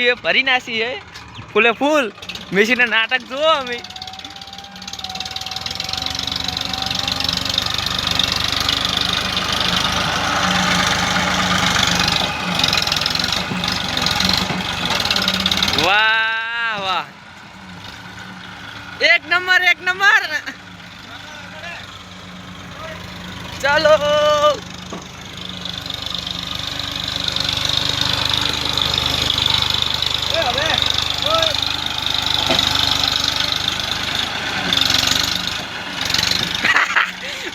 है भरी नासी है फूले फूल मेसी ने नाटक जो हमें वाह वाह एक नंबर चलो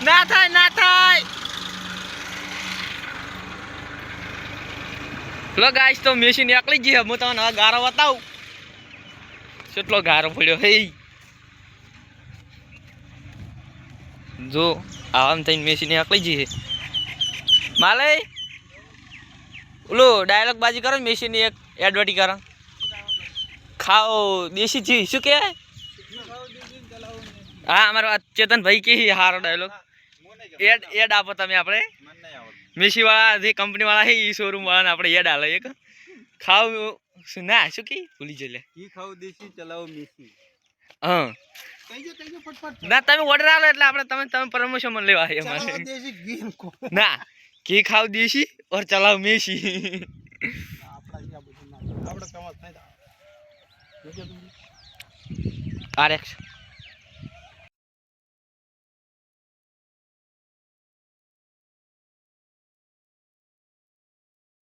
ना थाय लो गाइस तो मेसी निकली जी हूँ तमने गारो बताऊं કેટલો ગારો પડ્યો હે જો આમ થઈને મેસી ને આકલી જી માલે ઓલો ડાયલોગ બાજી કરો મેસી ની એક એડવર્ટી કરો ખાઓ દેશી જી શું કે હા અમારો ચેતન ભાઈ કે હારો ડાયલોગ એડ આપો તમે આપણે મેસી વાળા જે કંપની વાળા હે ઈ શોરૂમ વાળા ને આપણે એડ આલે એક ખાઓ ના શું કે ભૂલી જલે ઈ ખાવ દેશી ચલાવો મેસી હા કઈજો ફટફટ ના તમે ઓર્ડર આલો એટલે આપણે તમે પ્રમોશન લેવા હે અમારે ચલાવો દેશી ઘી ના ઘી ખાવ દેશી ઓર ચલાવો મેસી આપડા આ બધું ના આપણે કમાત નહીં આરએક્સ